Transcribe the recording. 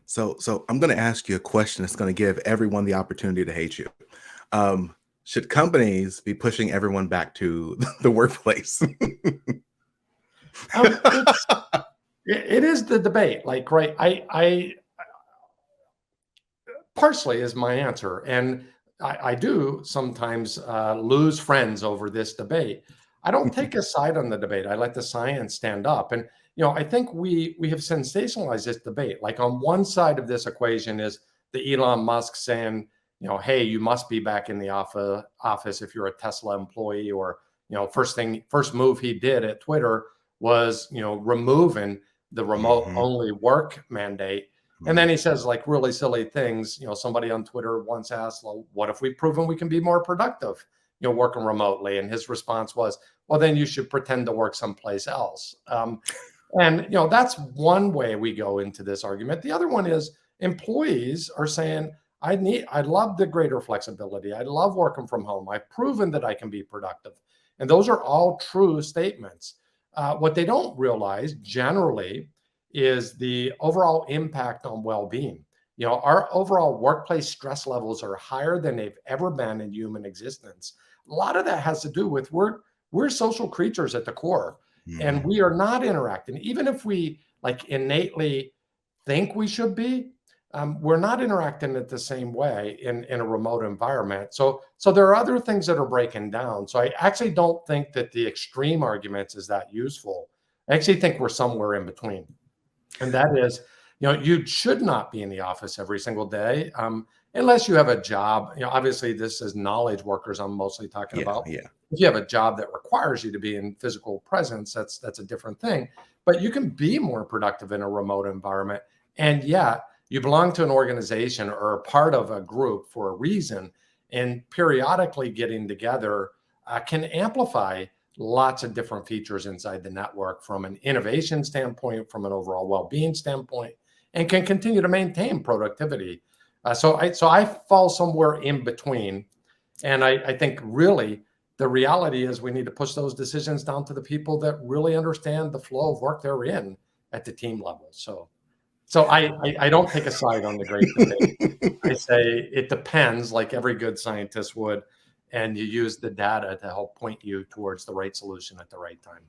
So I'm going to ask you a question that's going to give everyone the opportunity to hate you. Should companies be pushing everyone back to the workplace? It's it is the debate. Like, right, I partially is my answer, and I do sometimes lose friends over this debate. I don't take a side on the debate. I let the science stand up, and I think we have sensationalized this debate. Like on one side of this equation is the Elon Musk saying, hey, you must be back in the office if you're a Tesla employee, or first move he did at Twitter was removing the remote Mhm, only work mandate. And mhm. then he says like really silly things. Somebody on Twitter once asked, well, what if we've proven we can be more productive, working remotely? And his response was, well, then you should pretend to work someplace else. And that's one way we go into this argument. The other one is employees are saying, I love the greater flexibility. I love working from home. I've proven that I can be productive. And those are all true statements. What they don't realize generally is the overall impact on well-being. Our overall workplace stress levels are higher than they've ever been in human existence. A lot of that has to do with we're social creatures at the core, and Mhm. we are not interacting. Even if we like innately think we should be, we're not interacting it the same way in a remote environment. So there are other things that are breaking down. So I actually don't think that the extreme arguments is that useful. I actually think we're somewhere in between. And that is, you should not be in the office every single day, unless you have a job. Obviously, this is knowledge workers I'm mostly talking Yeah, about. yeah. If you have a job that requires you to be in physical presence, that's a different thing. But you can be more productive in a remote environment, and yet you belong to an organization or a part of a group for a reason. And periodically getting together can amplify lots of different features inside the network from an innovation standpoint, from an overall well-being standpoint, and can continue to maintain productivity. So I fall somewhere in between, and I think really the reality is we need to push those decisions down to the people that really understand the flow of work they're in at the team level. So I don't take a side on the great debate. I say it depends, like every good scientist would, and you use the data to help point you towards the right solution at the right time.